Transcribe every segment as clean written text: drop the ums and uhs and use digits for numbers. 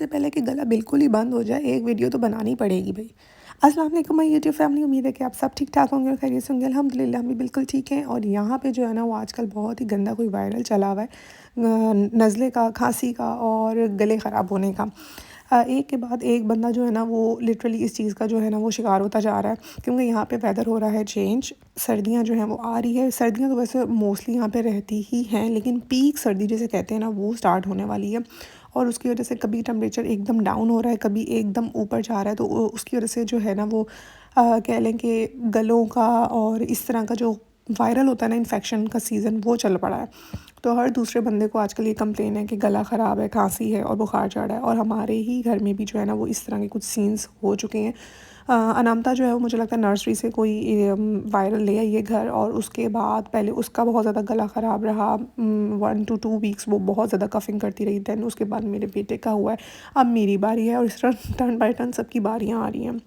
इससे पहले कि गला बिल्कुल ही बंद हो जाए, एक वीडियो तो बनानी पड़ेगी भाई। अस्सलाम वालेकुम माय यूट्यूब फैमिली, उम्मीद है कि आप सब ठीक ठाक होंगे और खैरियत से होंगे। अल्हम्दुलिल्लाह हम भी बिल्कुल ठीक हैं। और यहाँ पे जो है ना वो आजकल बहुत ही गंदा कोई वायरल चला हुआ है नज़ले का, खांसी का और गले ख़राब होने का। एक के बाद एक बंदा जो है ना वो लिटरली इस चीज़ का जो है ना वो शिकार होता जा रहा है, क्योंकि यहाँ पे वेदर हो रहा है चेंज। सर्दियाँ जो हैं वो आ रही है। सर्दियाँ तो वैसे मोस्टली यहाँ पे रहती ही हैं, लेकिन पीक सर्दी जिसे कहते हैं ना वो स्टार्ट होने वाली है। और उसकी वजह से कभी टेम्परेचर एकदम डाउन हो रहा है, कभी एकदम ऊपर जा रहा है। तो उसकी वजह से जो है ना वो कह लें कि गलों का और इस तरह का जो वायरल होता है ना इन्फेक्शन का सीज़न वो चल पड़ा है। तो हर दूसरे बंदे को आजकल ये कंप्लेन है कि गला ख़राब है, खांसी है और बुखार चढ़ा है। और हमारे ही घर में भी जो है ना वो इस तरह के कुछ सीन्स हो चुके हैं। अनामिका जो है वो मुझे लगता है नर्सरी से कोई वायरल ले आई है घर, और उसके बाद पहले उसका बहुत ज़्यादा गला ख़राब रहा। 1 to 2 वीक्स वो बहुत ज़्यादा कफिंग करती रही। दैन उसके बाद मेरे बेटे का हुआ है, अब मेरी बारी है, और इस तरह टर्न बाय टर्न सबकी बारियाँ आ रही हैं।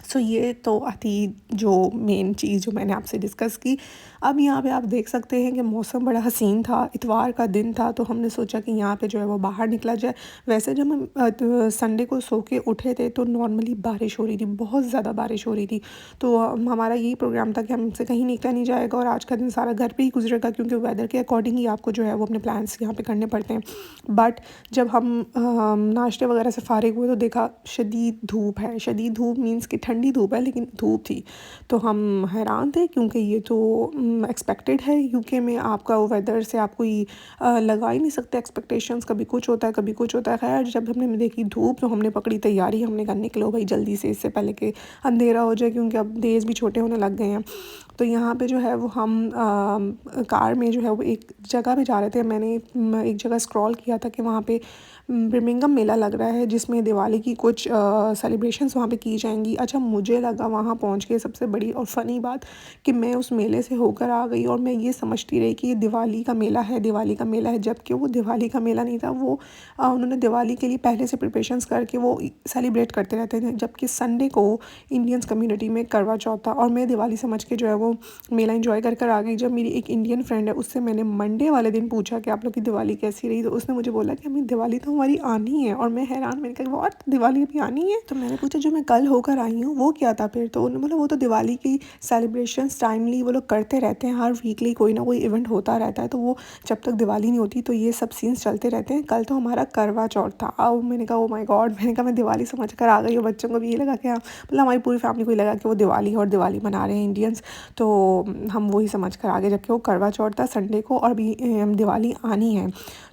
सो ये तो थी जो मेन चीज़ जो मैंने आपसे डिस्कस की। अब यहाँ पे आप देख सकते हैं कि मौसम बड़ा हसीन था, इतवार का दिन था, तो हमने सोचा कि यहाँ पे जो है वो बाहर निकला जाए। वैसे जब हम संडे को सो के उठे थे तो नॉर्मली बारिश हो रही थी, बहुत ज़्यादा बारिश हो रही थी। तो हमारा यही प्रोग्राम था कि हमसे कहीं निकला नहीं जाएगा और आज का दिन सारा घर पे ही गुजरेगा, क्योंकि वेदर के अकॉर्डिंग ही आपको जो है वो अपने प्लान्स यहाँ पे करने पड़ते हैं। बट जब हम नाश्ते वगैरह से फारिग हुए तो देखा शदीद धूप है। शदीद धूप मीन्स कि ठंडी धूप है, लेकिन धूप थी। तो हम हैरान थे, क्योंकि ये तो एक्सपेक्टेड है। यूके में आपका वेदर से आप कोई लगा ही नहीं सकते एक्सपेक्टेशंस, कभी कुछ होता है कभी कुछ होता है। खैर जब हमने देखी धूप तो हमने पकड़ी तैयारी, हमने कहा निकलो भाई जल्दी से, इससे पहले कि अंधेरा हो जाए, क्योंकि अब डेज़ भी छोटे होने लग गए हैं। तो यहाँ पे जो है वो हम कार में जो है वो एक जगह पे जा रहे थे। मैंने एक जगह स्क्रॉल किया था कि वहाँ पे बर्मिंघम मेला लग रहा है, जिसमें दिवाली की कुछ सेलिब्रेशंस वहाँ पे की जाएंगी। अच्छा, मुझे लगा वहाँ पहुँच के सबसे बड़ी और फ़नी बात कि मैं उस मेले से होकर आ गई और मैं ये समझती रही कि ये दिवाली का मेला है, दिवाली का मेला है, जबकि वो दिवाली का मेला नहीं था। वो उन्होंने दिवाली के लिए पहले से प्रिपरेशंस करके वो सेलिब्रेट करते रहते थे। जबकि संडे को इंडियंस कम्युनिटी में करवा चौथ था, और मैं दिवाली समझ के जो है वो मेला एंजॉय कर आ गई। जब मेरी एक इंडियन फ्रेंड है, उससे मैंने मंडे वाले दिन पूछा कि आप लोग की दिवाली कैसी रही, तो उसने मुझे बोला कि हमें दिवाली तो हमारी आनी है। और मैं हैरान, मैंने कहा व्हाट, दिवाली अभी आनी है? तो मैंने पूछा जो मैं कल होकर आई हूँ वो क्या था फिर? तो उन्होंने बोला वो तो दिवाली की सेलिब्रेशंस टाइमली वो लोग करते रहते हैं, हर वीकली कोई ना कोई इवेंट होता रहता है। तो वो जब तक दिवाली नहीं होती तो ये सब सीन्स चलते रहते हैं। कल तो हमारा करवा चौथ था। अब मैंने कहा ओ माय गॉड, मैंने कहा मैं दिवाली समझ कर आ गई हूँ। बच्चों को भी ये लगा कि हाँ, मतलब हमारी पूरी फैमिली को ही लगा कि वो दिवाली और दिवाली मना रहे हैं इंडियंस। तो हम वही समझ कर आ गए, जबकि वो करवा चौथ था संडे को और भी दिवाली आनी है।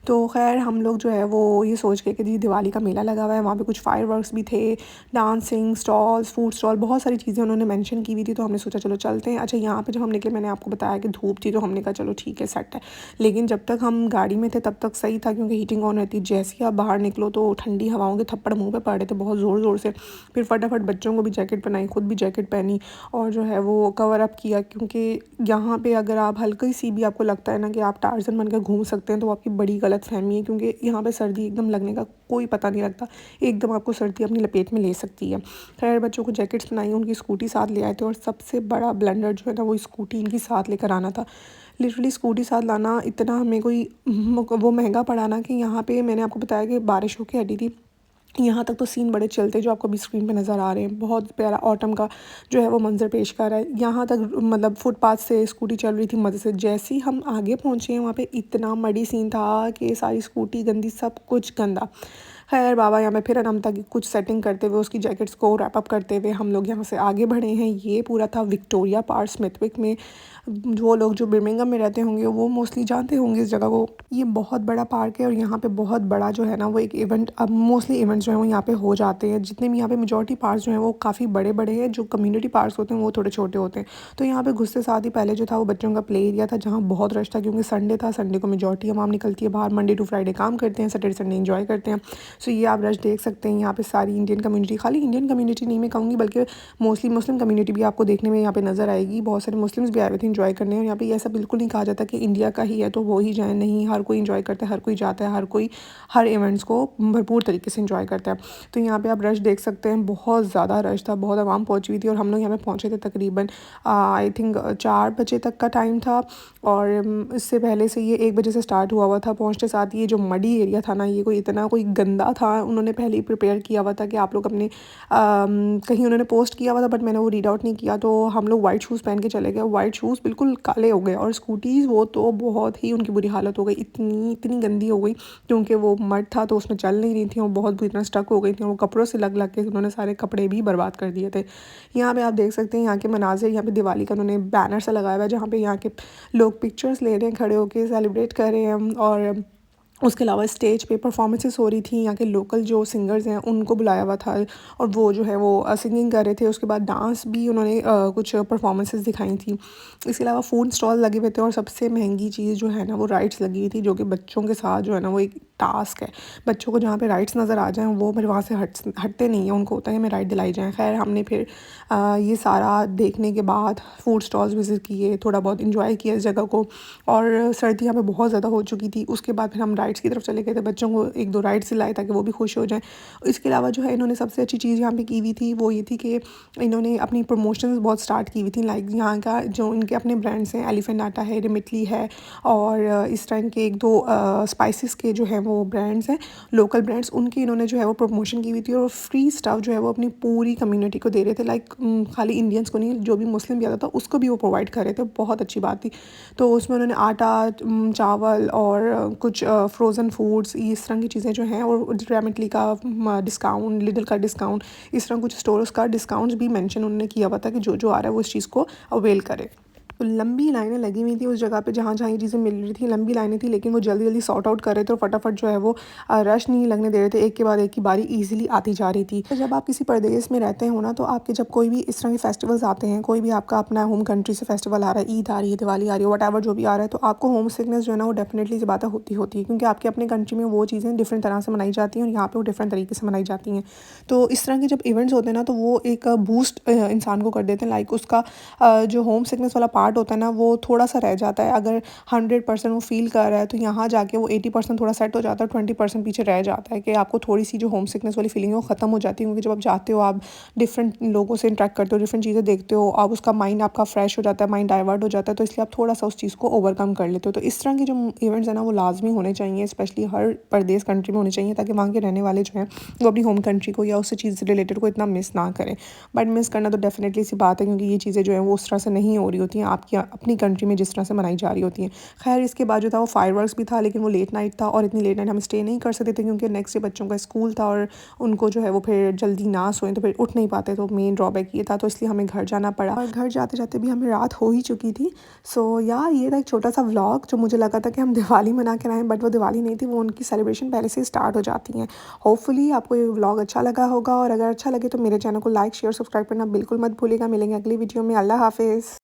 तो खैर हम लोग जो है वो ये सोच के कि जी दिवाली का मेला लगा हुआ है, वहाँ पे कुछ फायरवर्क्स भी थे, डांसिंग स्टॉल्स, फूड स्टॉल, बहुत सारी चीज़ें उन्होंने मेंशन की हुई थी। तो हमने सोचा चलो चलते हैं। अच्छा, यहाँ पे जब हम निकले, मैंने आपको बताया कि धूप थी, तो हमने कहा चलो ठीक है, सेट है। लेकिन जब तक हम गाड़ी में थे तब तक सही था, क्योंकि हीटिंग ऑन रहती। जैसे ही आप बाहर निकलो तो ठंडी हवाओं के थप्पड़ मुँह पर पड़ रहे थे बहुत ज़ोर ज़ोर से। फिर फटाफट बच्चों को भी जैकेट पहनाई, खुद भी जैकेट पहनी, और जो है वो कवर अप किया, क्योंकि यहाँ पे अगर आप हल्की सी भी आपको लगता है ना कि आप टार्जन बनकर घूम सकते हैं, तो आपकी बड़ी गलत फहमी है, क्योंकि यहाँ पे सर्दी एकदम लगने का कोई पता नहीं लगता। एकदम आपको सर्दी अपनी लपेट में ले सकती है। खैर बच्चों को जैकेट्स बनाई, उनकी स्कूटी साथ ले आए थे, और सबसे बड़ा ब्लंडर जो है ना वो स्कूटी इनकी साथ लेकर आना था। लिटरली स्कूटी साथ लाना इतना हमें कोई वो महंगा पड़ा ना, कि यहाँ पे मैंने आपको बताया कि बारिश होके हटी थी। यहाँ तक तो सीन बड़े चलते जो आपको अभी स्क्रीन पे नज़र आ रहे हैं। बहुत प्यारा ऑटम का जो है वो मंजर पेश कर रहा है। यहाँ तक मतलब फुटपाथ से स्कूटी चल रही थी मज़े से। जैसे ही हम आगे पहुँचे हैं वहाँ पे इतना मडी सीन था कि सारी स्कूटी गंदी, सब कुछ गंदा। खैर बाबा यहाँ पे फिर अनामिका की कुछ सेटिंग करते हुए, उसकी जैकेट्स को रैप अप करते हुए हम लोग यहाँ से आगे बढ़े हैं। ये पूरा था विक्टोरिया पार्क स्मिथविक में। वो लोग जो बर्मिंघम में रहते होंगे वो मोस्टली जानते होंगे इस जगह को। ये बहुत बड़ा पार्क है, और यहाँ पे बहुत बड़ा जो है ना वो एक इवेंट, अब मोस्टली इवेंट्स जो हैं वो यहाँ पे हो जाते हैं। जितने भी यहाँ पे मेजॉरिटी पार्क्स जो हैं वो काफ़ी बड़े बड़े हैं, जो कम्युनिटी पार्क्स होते हैं वो थोड़े छोटे होते हैं। तो यहाँ पे घुसते साथ ही पहले जो था वो बच्चों का प्ले एरिया था, जहाँ बहुत रश था, क्योंकि संडे था। संडे को मेजॉरिटी आवाम निकलती है बाहर, मंडे टू फ्राइडे काम करते हैं, सैटरडे संडे इंजॉय करते हैं। सो ये आप रश देख सकते हैं। यहाँ पे सारी इंडियन कम्युनिटी, खाली इंडियन कम्युनिटी नहीं मैं कहूँगी, बल्कि मोस्टली मुस्लिम कम्युनिटी भी आपको देखने में यहाँ पे नज़र आएगी। बहुत सारे मुस्लिम्स भी आए हुए थे इंजॉय करने। और यहाँ पे ऐसा बिल्कुल नहीं कहा जाता कि इंडिया का ही है तो वो ही जाए, नहीं, हर कोई इंजॉय करता है, हर कोई जाता है, हर कोई हर इवेंट्स को भरपूर तरीके से इंजॉय करता है। तो यहाँ पे आप रश देख सकते हैं, बहुत ज़्यादा रश था, बहुत आवाम पहुँची हुई थी। और हम लोग यहाँ पे पहुँचे थे तकरीबन आई थिंक 4 बजे तक का टाइम था, और इससे पहले से ये 1 बजे से स्टार्ट हुआ था। पहुँचते साथ ये जो मडी एरिया था ना, ये कोई इतना कोई गंदा बंदा था, उन्होंने पहले ही प्रिपेयर किया हुआ था कि आप लोग अपने कहीं उन्होंने पोस्ट किया हुआ था, बट मैंने वो रीड आउट नहीं किया। तो हम लोग वाइट शूज़ पहन के चले गए। वाइट शूज़ बिल्कुल काले हो गए और स्कूटीज़ वो तो बहुत ही उनकी बुरी हालत हो गई, इतनी इतनी गंदी हो गई क्योंकि वो मड था तो उसमें चल नहीं रही थी, वो बहुत बुरी तरह स्टक हो गई थी। वो कपड़ों से लग लग के उन्होंने सारे कपड़े भी बर्बाद कर दिए थे। यहाँ पे आप देख सकते हैं यहाँ के मनाजिर, यहाँ पे दिवाली का उन्होंने बैनर सा लगाया हुआ है जहाँ पे यहाँ के लोग पिक्चर्स ले रहे हैं, खड़े होकर सेलिब्रेट कर रहे हैं। और उसके अलावा स्टेज पे परफॉर्मेंसेस हो रही थी, यहाँ के लोकल जो सिंगर्स हैं उनको बुलाया हुआ था और वो जो है वो सिंगिंग कर रहे थे। उसके बाद डांस भी उन्होंने कुछ परफॉर्मेंसेस दिखाई थी। इसके अलावा फूड स्टॉल लगे हुए थे और सबसे महंगी चीज़ जो है ना वो राइड्स लगी हुई थी, जो कि बच्चों के साथ जो है ना वो एक टास्क है। बच्चों को जहाँ पे राइड्स नज़र आ जाएँ वो फिर वहाँ से हटते नहीं हैं, उनको होता है हमें राइड दिलाई जाए। खैर हमने फिर ये सारा देखने के बाद फूड स्टॉल्स विज़िट किए, थोड़ा बहुत इंजॉय किया इस जगह को। और सर्दी यहाँ पे बहुत ज़्यादा हो चुकी थी। उसके बाद फिर हम राइड्स की तरफ चले गए थे, बच्चों को एक दो राइड्स दिलाए ताकि वो भी खुश हो जाएँ। इसके अलावा जो है इन्होंने सबसे अच्छी चीज़ यहाँ पे की हुई थी वो ये थी कि इन्होंने अपनी प्रमोशंस बहुत स्टार्ट की हुई थी। लाइक यहाँ का जो इनके अपने ब्रांड्स हैं, एलिफेंट आटा है, रिमिटली है और इस टाइम के एक दो स्पाइसेस के जो हैं वो ब्रांड्स हैं, लोकल ब्रांड्स, उनकी इन्होंने जो है वो प्रमोशन की हुई थी। और फ्री स्टफ जो है वो अपनी पूरी कम्युनिटी को दे रहे थे। लाइक खाली इंडियंस को नहीं, जो भी मुस्लिम भी आता था उसको भी वो प्रोवाइड कर रहे थे। बहुत अच्छी बात थी। तो उसमें उन्होंने आटा, चावल और कुछ फ्रोज़न फूड्स, इस तरह की चीज़ें जो हैं, और रेमिटली का डिस्काउंट, लिडल का डिस्काउंट, इस तरह कुछ स्टोर्स का डिस्काउंट्स भी मेंशन उन्होंने किया हुआ था कि जो जो आ रहा है वो इस चीज़ को अवेल करे। तो लंबी लाइनें लगी हुई थी उस जगह पे जहाँ जहाँ ये चीज़ें मिल रही थी, लंबी लाइनें थी, लेकिन वो जल्दी जल्दी सॉर्ट आउट कर रहे थे और फटाफट जो है वो रश नहीं लगने दे रहे थे। एक के बाद एक की बारी ईजिली आती जा रही थी। तो जब आप किसी प्रदेश में रहते हो ना, तो आपके जब कोई भी इस तरह के फेस्टिवल्स आते हैं, कोई भी आपका अपना होम कंट्री से फेस्टिवल आ रहा है, ईद आ रही है, दिवाली आ रही है, वट जो भी आ रहा है, तो आपको होम सिकनेस जो है ना वो डेफिनेटली से बात होती है, क्योंकि आपके अपने कंट्री में वो चीज़ें डिफरेंट तरह से मनाई जाती हैं और यहाँ पे वो डिफरेंट तरीके से मनाई जाती हैं। तो इस तरह के जब इवेंट्स होते हैं ना, तो वो एक बूस्ट इंसान को कर देते हैं। लाइक उसका जो होम सिकनेस वाला पार्ट होता है ना वो थोड़ा सा रह जाता है। अगर 100% वो फील कर रहा है तो यहाँ जाके वो 80% थोड़ा सेट हो जाता है, 20% पीछे रह जाता है कि आपको थोड़ी सी जो होम सिकनेस वाली फीलिंग है वो ख़त्म हो जाती है। क्योंकि जब आप जाते हो, आप डिफरेंट लोगों से इंटरेक्ट करते हो, डिफरेंट चीज़ें देखते हो, आप उसका माइंड आपका फ्रेश हो जाता है, माइंड डाइवर्ट हो जाता है, तो इसलिए आप थोड़ा सा उस चीज़ को ओवरकम कर लेते हो। तो इस तरह के जो इवेंट्स हैं ना वो लाजमी होने चाहिए, स्पेशली हर प्रदेश कंट्री में होने चाहिए, ताकि वहाँ के रहने वाले जो हैं वो अपनी होम कंट्री को या उससे चीज़ से रिलेटेड को इतना मिस ना करें। बट मिस करना तो डेफिनेटली सी बात है, क्योंकि ये चीज़ें जो हैं वो उस तरह से नहीं हो रही होती हैं आपकी अपनी कंट्री में जिस तरह से मनाई जा रही होती हैं। खैर इसके बाद जो था वो फायरवर्क्स भी था, लेकिन वो लेट नाइट था और इतनी लेट नाइट हम स्टे नहीं कर सकते थे क्योंकि नेक्स्ट डे बच्चों का स्कूल था और उनको जो है वो फिर जल्दी ना सोएं तो फिर उठ नहीं पाते। तो मेन ड्रॉबैक ये था, तो इसलिए हमें घर जाना पड़ा और घर जाते जाते भी हमें रात हो ही चुकी थी। सो यार ये था एक छोटा सा व्लॉग जो मुझे लगा था कि हम दिवाली मना कर आएँ, बट वो दिवाली नहीं थी, वो उनकी सेलिब्रेशन पहले से स्टार्ट हो जाती हैं। होपफुली आपको ये व्लॉग अच्छा लगा होगा और अगर अच्छा लगे तो मेरे चैनल को लाइक, शेयर, सब्सक्राइब करना बिल्कुल मत भूलिएगा। मिलेंगे अगली वीडियो में। अल्लाह हाफिज़।